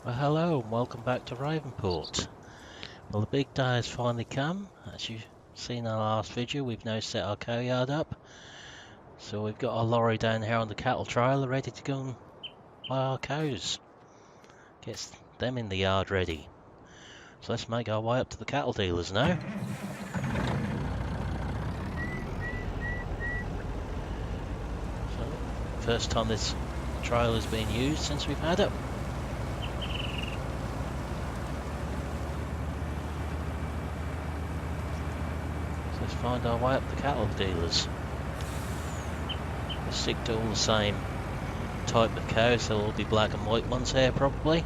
Well, hello and welcome back to Ravenport. Well, the big day has finally come. As you've seen in our last video, we've now set our cow yard up. So we've got our lorry down here on the cattle trailer ready to go and buy our cows. Get them in the yard ready. So let's make our way up to the cattle dealers now. So, first time this trailer's been used since we've had it. Let's find our way up the cattle dealers. We'll stick to all the same type of cows, they'll all be black and white ones here probably.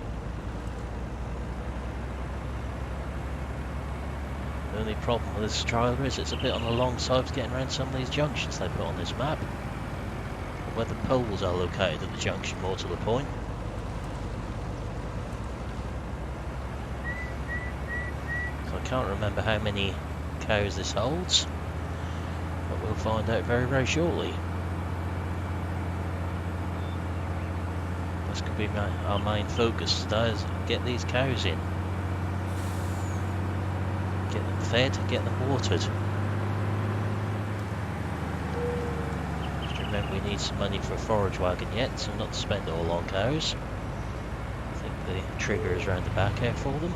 The only problem with this trailer is it's a bit on the long side for getting around some of these junctions they put on this map. Where the poles are located at the junction, more to the point. So I can't remember how many cows this holds, but we'll find out very, very shortly. This could be our main focus today, is get these cows in. Get them fed, get them watered. Just remember we need some money for a forage wagon yet, so not to spend it all on cows. I think the trigger is around the back here for them.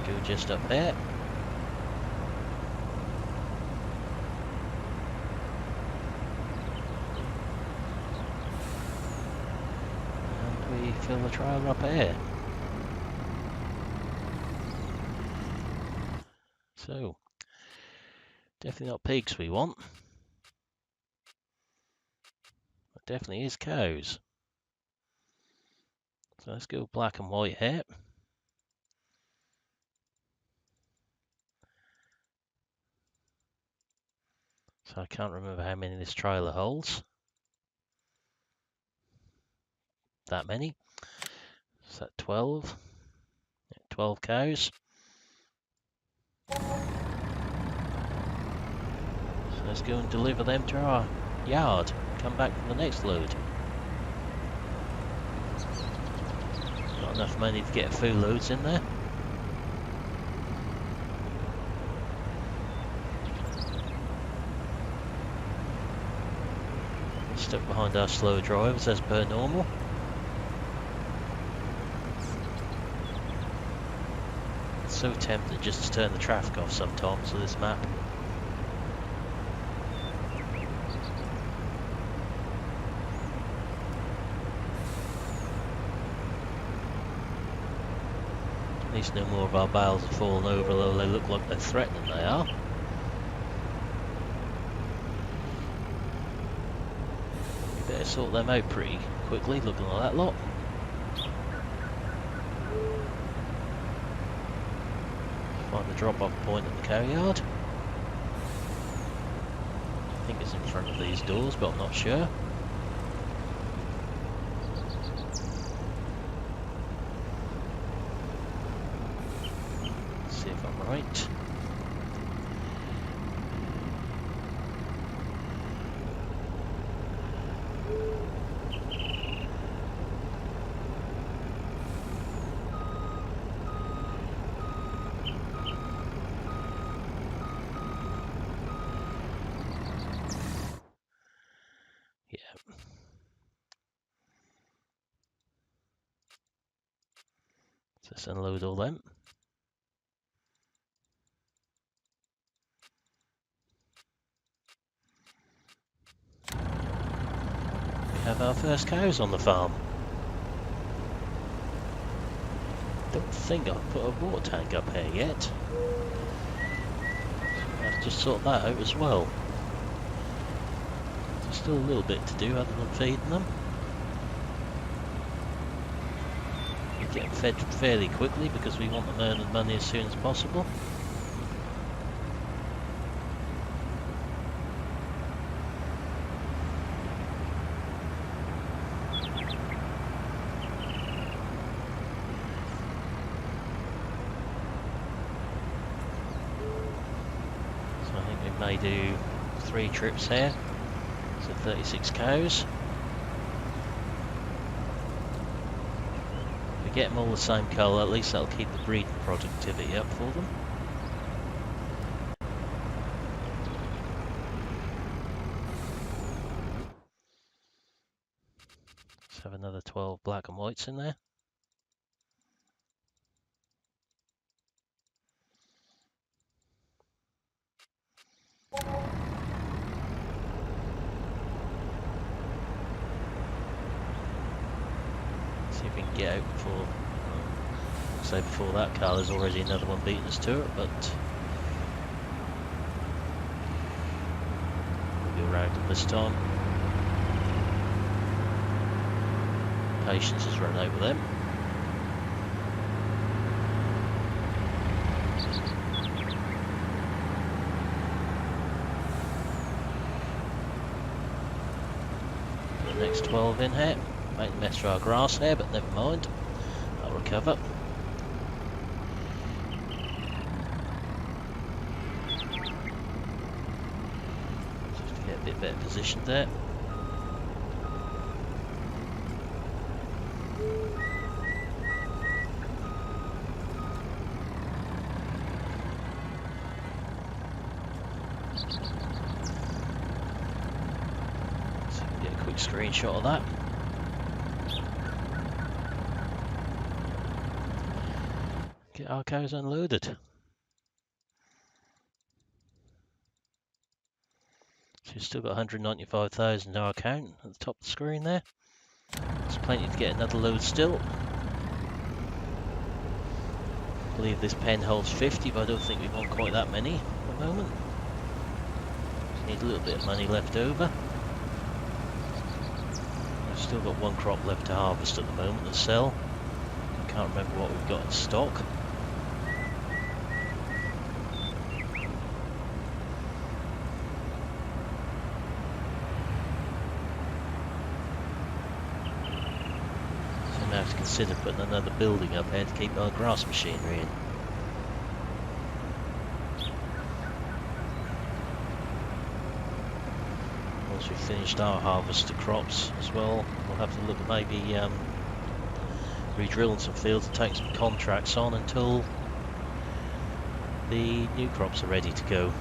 Go just up there. And we fill the trailer up here. So, definitely not pigs we want. But definitely is cows. So let's go black and white here. So I can't remember how many this trailer holds. That many. Is that 12? 12 cows. So let's go and deliver them to our yard. Come back for the next load. Not enough money to get a few loads in there. Stuck behind our slow drivers as per normal. So tempted just to turn the traffic off sometimes with this map. At least no more of our bales have fallen over, although they look like they're threatening, they are. We better sort them out pretty quickly, looking like that lot. Find the drop-off point at the cow yard. I think it's in front of these doors, but I'm not sure. Let's see if I'm right. Let's unload all them. We have our first cows on the farm. Don't think I've put a water tank up here yet. I have to just sort that out as well. There's still a little bit to do other than feeding them. Get them fed fairly quickly because we want them earning money as soon as possible. So I think we may do 3 trips here. So 36 cows. If we get them all the same colour, at least that'll keep the breeding productivity up for them. Let's have another 12 black and whites in there. See if we can get out before, say before that car. There's already another one beating us to it, but we'll be around them this time. Patience has run out with them. Put the next 12 in here. Make the mess for our grass here, but never mind. I'll recover. Just to get a bit better positioned there. So we can get a quick screenshot of that. Get our cows unloaded. So we've still got 195,000 in our account at the top of the screen there. There's plenty to get another load still. I believe this pen holds 50, but I don't think we want quite that many at the moment. Just need a little bit of money left over. We've still got one crop left to harvest at the moment and sell. I can't remember what we've got in stock. So now to consider putting another building up here to keep our grass machinery in. Once we've finished our harvest of crops as well, we'll have to look at maybe re-drilling some fields and taking some contracts on until the new crops are ready to go.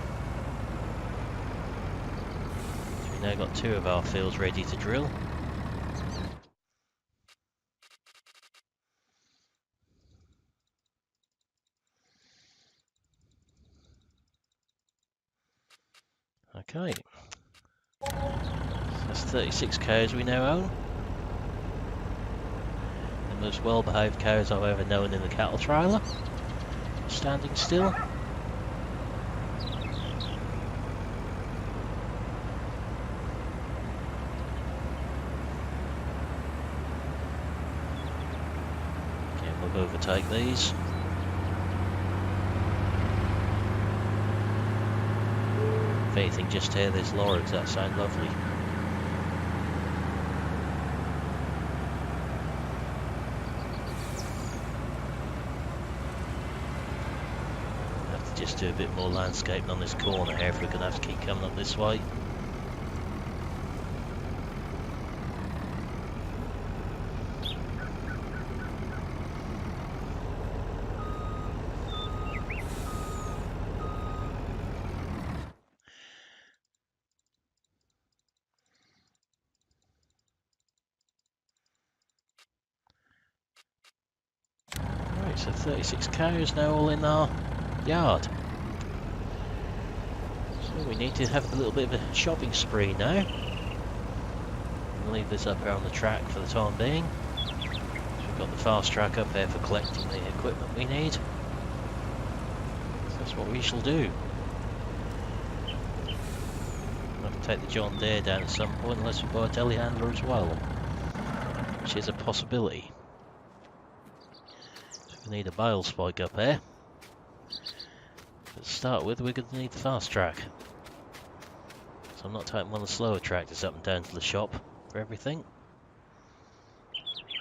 So we've now got 2 of our fields ready to drill. Okay, so that's 36 cows we now own. The most well-behaved cows I've ever known in the cattle trailer. Standing still. Okay, we'll overtake these. If anything, just hear this lorries, that sound lovely. Have to just do a bit more landscaping on this corner here if we're going to have to keep coming up this way. So 36 cows now all in our yard. So we need to have a little bit of a shopping spree now. I'll leave this up here on the track for the time being. So we've got the fast track up there for collecting the equipment we need. So that's what we shall do. I'll have to take the John Deere down at some point unless we buy a telehandler as well, which is a possibility. We need a bale spike up here. But to start with, we're going to need the fast track. So I'm not taking one of the slower tractors up and down to the shop for everything.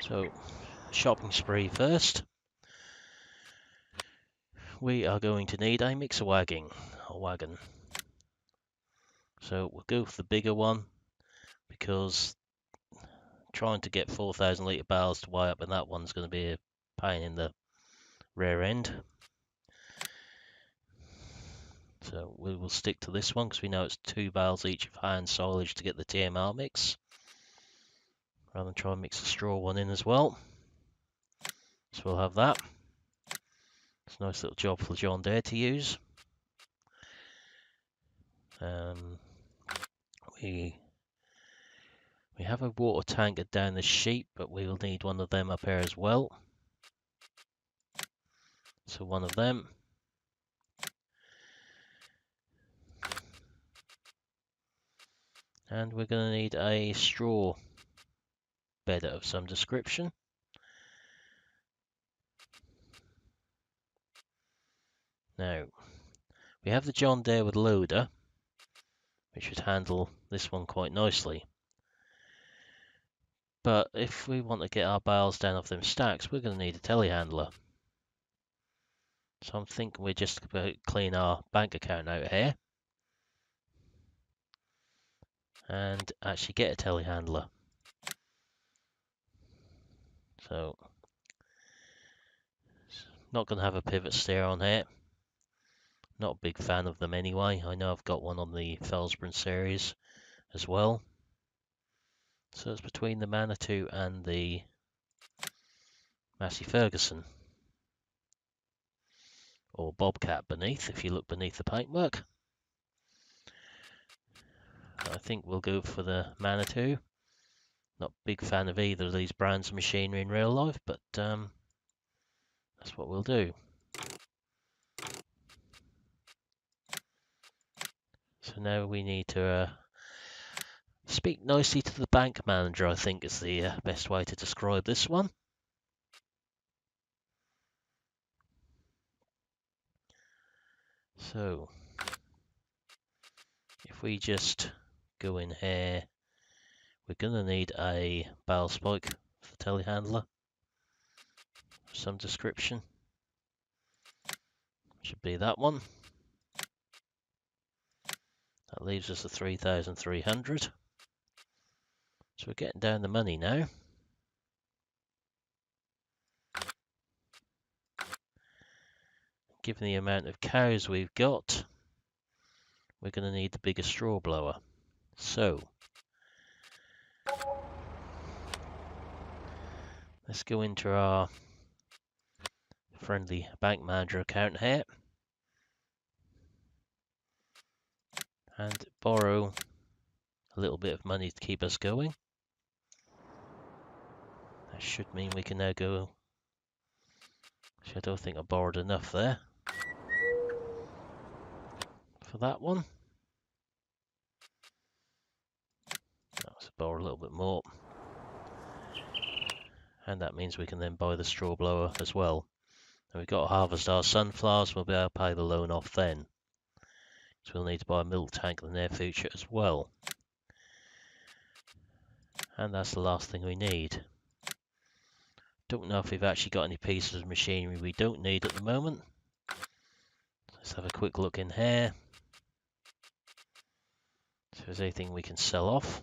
So, shopping spree first. We are going to need a mixer wagon. So we'll go for the bigger one. because trying to get 4,000 litre barrels to weigh up in that one's going to be a pain in the rear end. So we will stick to this one because we know it's 2 barrels each of hand silage to get the TMR mix, rather than try and mix the straw one in as well. So we'll have that. It's a nice little job for John Deere to use. We have a water tanker down the sheet, but we will need one of them up here as well. So one of them. And we're going to need a straw bed of some description. Now, we have the John Deere with loader, which should handle this one quite nicely. But if we want to get our bales down off them stacks, we're going to need a telehandler. So I'm thinking we're just going to clean our bank account out here and actually get a telehandler. So, not going to have a pivot steer on here. Not a big fan of them anyway. I know I've got one on the Felsbrunn series as well. So it's between the Manitou and the Massey Ferguson. Or Bobcat beneath, if you look beneath the paintwork. I think we'll go for the Manitou. Not a big fan of either of these brands of machinery in real life, but that's what we'll do. So now we need to speak nicely to the bank manager, I think is the best way to describe this one. So, if we just go in here, we're going to need a bale spike for the telehandler. Some description. Should be that one. That leaves us a 3,300. So we're getting down the money now. Given the amount of cows we've got, we're going to need the bigger straw blower. So, let's go into our friendly bank manager account here and borrow a little bit of money to keep us going. That should mean we can now go. Actually, I don't think I borrowed enough there for that one. Let's borrow a little bit more. And that means we can then buy the straw blower as well. And we've got to harvest our sunflowers, we'll be able to pay the loan off then. So we'll need to buy a milk tank in the near future as well. And that's the last thing we need. Don't know if we've actually got any pieces of machinery we don't need at the moment. Let's have a quick look in here. So if there's anything we can sell off.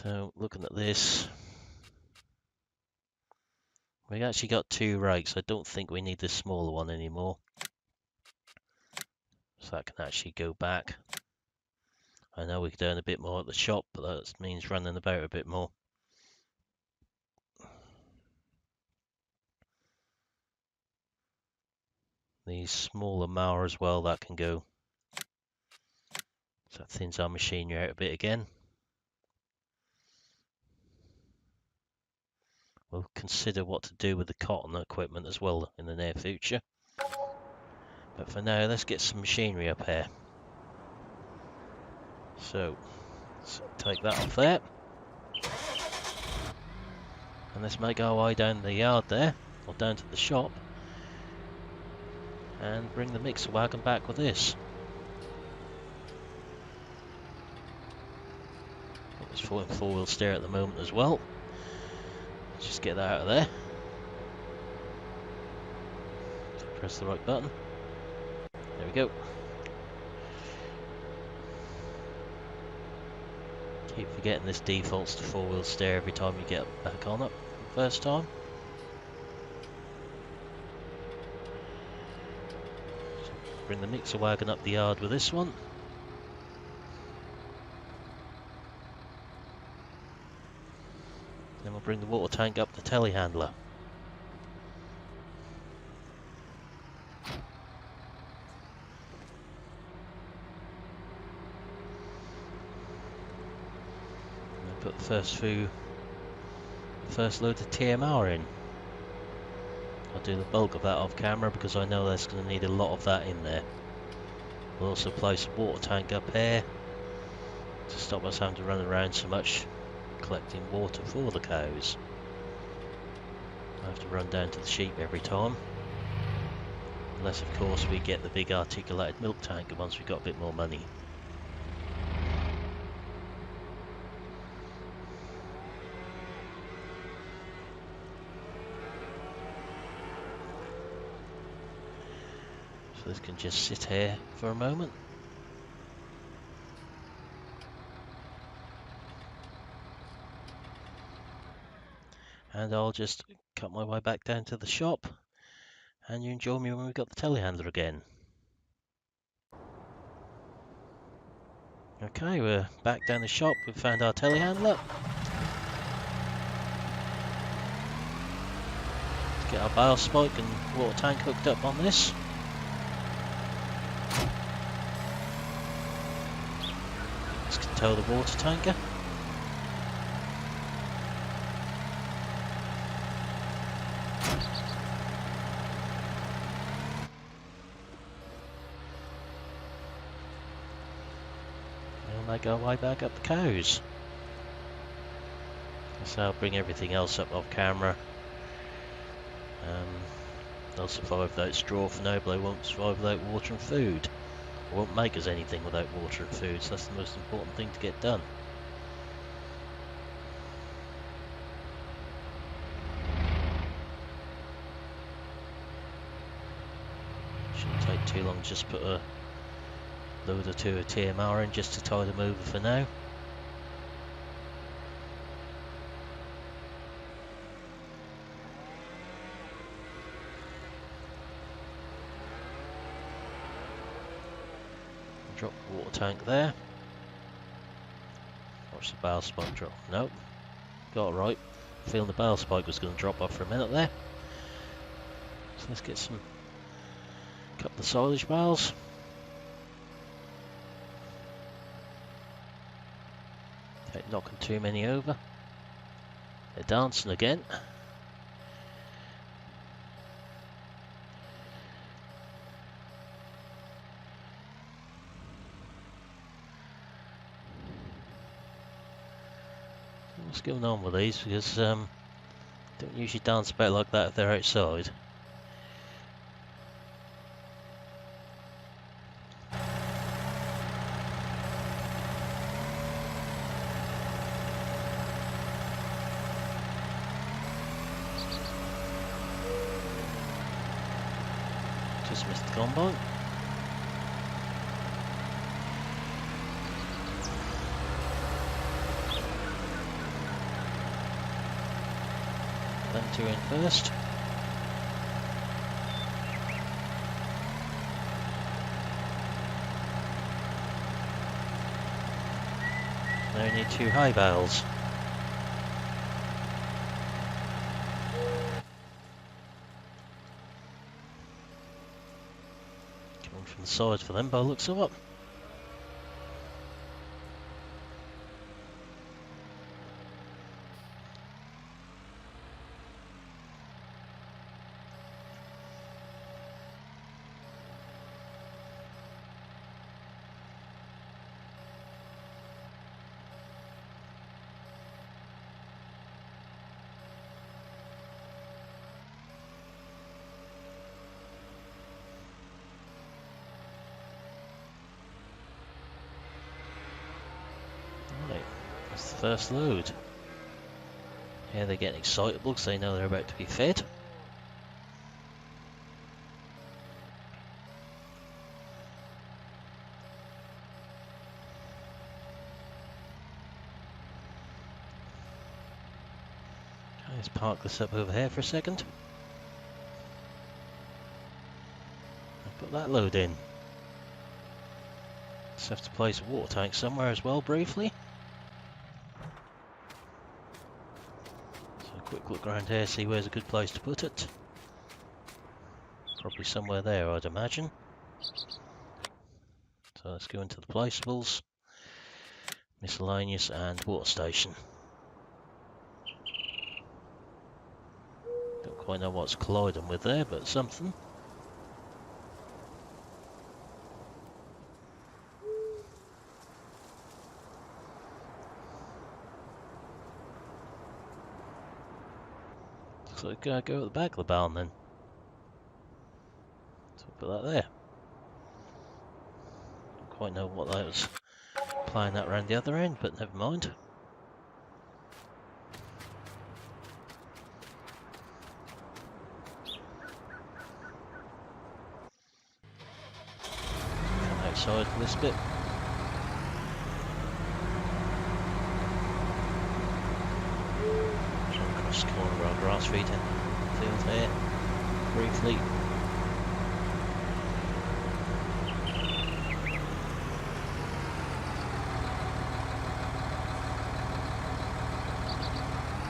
So looking at this, we've actually got 2 rakes. I don't think we need this smaller one anymore. So that can actually go back. I know we could earn a bit more at the shop, but that means running about a bit more. The smaller mower as well, that can go. So that thins our machinery out a bit again. We'll consider what to do with the cotton equipment as well in the near future. But for now, let's get some machinery up here. So, let's take that off there. And let's make our way down the yard there, or down to the shop. And bring the mixer wagon back with this. It's 4-wheel steer at the moment as well. Just get that out of there. press the right button. There we go. Keep forgetting this defaults to 4-wheel steer every time you get back on it the first time. So bring the mixer wagon up the yard with this one. Then we'll bring the water tank up the telehandler. And put the first load of TMR in. I'll do the bulk of that off camera because I know there's going to need a lot of that in there. We'll also place a water tank up here to stop us having to run around so much collecting water for the cows. I have to run down to the sheep every time. Unless of course we get the big articulated milk tank once we've got a bit more money. So this can just sit here for a moment. And I'll just cut my way back down to the shop, and you can join me when we've got the telehandler again. Okay, we're back down the shop, we've found our telehandler. Let's get our bale spike and water tank hooked up on this. This can tow the water tanker. Make our way back up the cows. So I'll bring everything else up off camera. They'll survive without straw for now, but they won't survive without water and food. They won't make us anything without water and food, so that's the most important thing to get done. Shouldn't take too long, just put a load or two of TMR in just to tide them over for now. Drop the water tank there. Watch the bale spike drop. Nope. Got it right. Feeling the bale spike was going to drop off for a minute there. So let's get some couple of silage bales. Okay, knocking too many over. They're dancing again. What's going on with these? Because don't usually dance about like that if they're outside. Just missed the combine. Them two in first. Now we need two high bales. Coming from the side for them by the looks of it. That's the first load. Yeah, they're getting excitable because they know they're about to be fed. Let's park this up over here for a second. And put that load in. Just have to place a water tank somewhere as well, briefly. So a quick look around here, see where's a good place to put it. Probably somewhere there, I'd imagine. So let's go into the placeables, miscellaneous and water station. Don't quite know what's colliding with there, but something. So go at the back of the barn then. So put that there. Don't quite know what that was. Applying that around the other end, but never mind. Come outside for this bit. Across the corner of our grass feeding field here, briefly.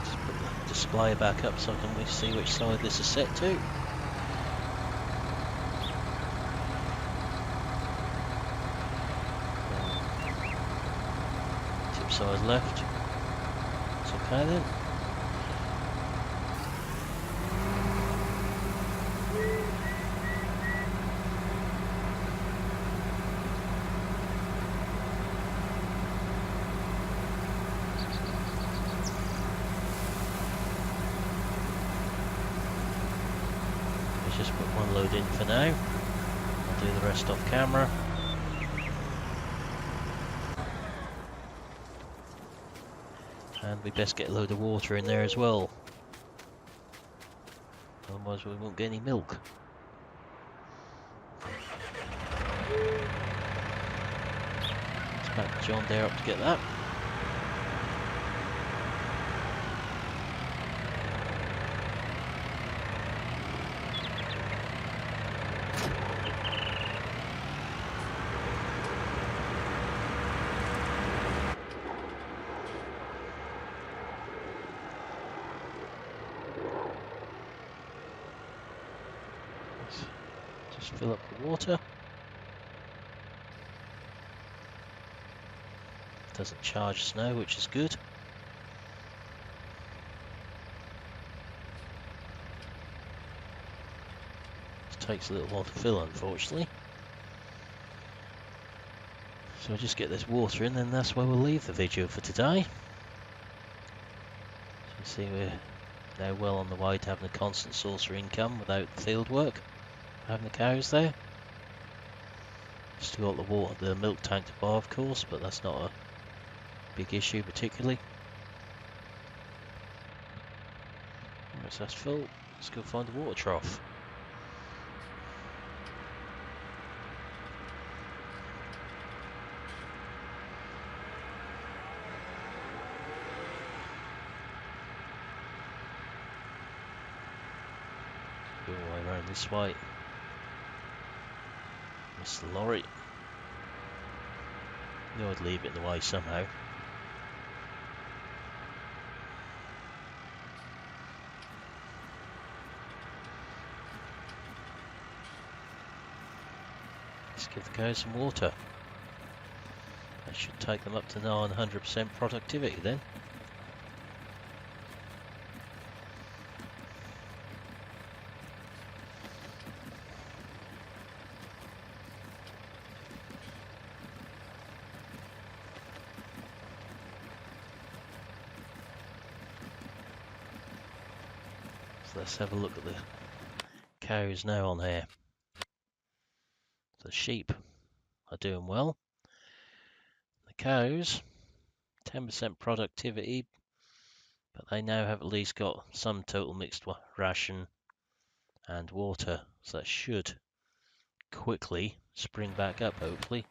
Just put the display back up so I can see which side this is set to. Tip side left. It's okay then. Just put one load in for now. I'll do the rest off camera. And we best get a load of water in there as well. Otherwise we won't get any milk. Let's back John there up to get that. Just fill up the water. Doesn't charge snow, which is good. It takes a little while to fill, unfortunately. So I'll just get this water in, and that's where we'll leave the video for today. So you see we're now well on the way to having a constant source of income without field work. Having the cows there. Still got the water, the milk tank to buy, of course, but that's not a big issue particularly. Right, so that's full. Let's go find the water trough. Go all the way around this way. Miss the lorry. No, I'd leave it in the way somehow. Let's give the cows some water. That should take them up to 100% productivity then. Let's have a look at the cows now on here. The sheep are doing well. The cows, 10% productivity, but they now have at least got some total mixed ration and water, so that should quickly spring back up, hopefully.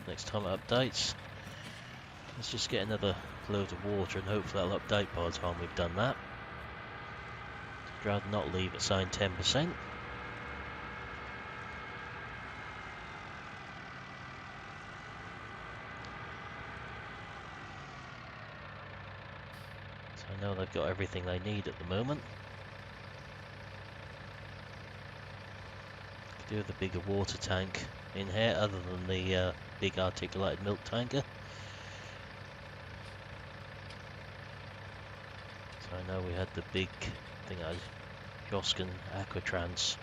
Next time it updates. Let's just get another load of water and hopefully that'll update by the time we've done that. I'd rather not leave it saying 10%. So I know they've got everything they need at the moment. Do have the bigger water tank in here other than the big articulated milk tanker. So I know we had the big, I think that was Joskin Aquatrans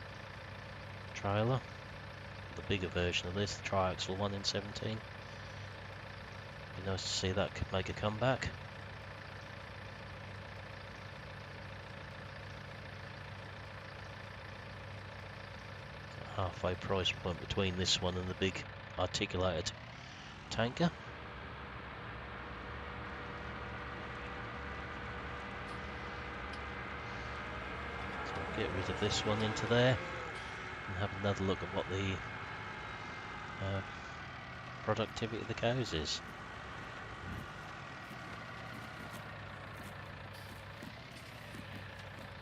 trailer, the bigger version of this, the triaxle one in 17. Be nice to see that could make a comeback. Halfway price point between this one and the big articulated tanker. So we'll get rid of this one into there and have another look at what the productivity of the cows is.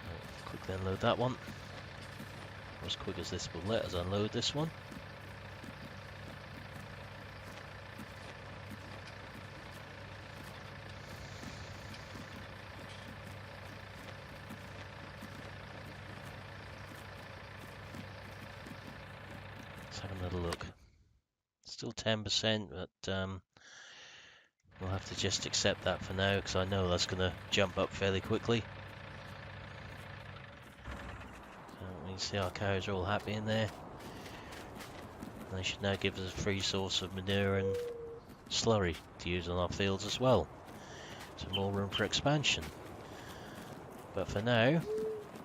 I'll quickly unload that one. As quick as this will let us unload this one. Let's have another look. Still 10%, but we'll have to just accept that for now because I know that's going to jump up fairly quickly. You can see our cows are all happy in there. They should now give us a free source of manure and slurry to use on our fields as well. So more room for expansion. But for now,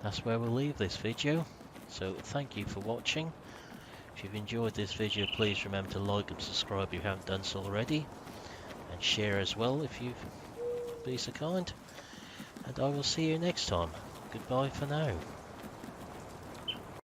that's where we'll leave this video. So thank you for watching. If you've enjoyed this video, please remember to like and subscribe if you haven't done so already. And share as well if you'd be so kind. And I will see you next time. Goodbye for now.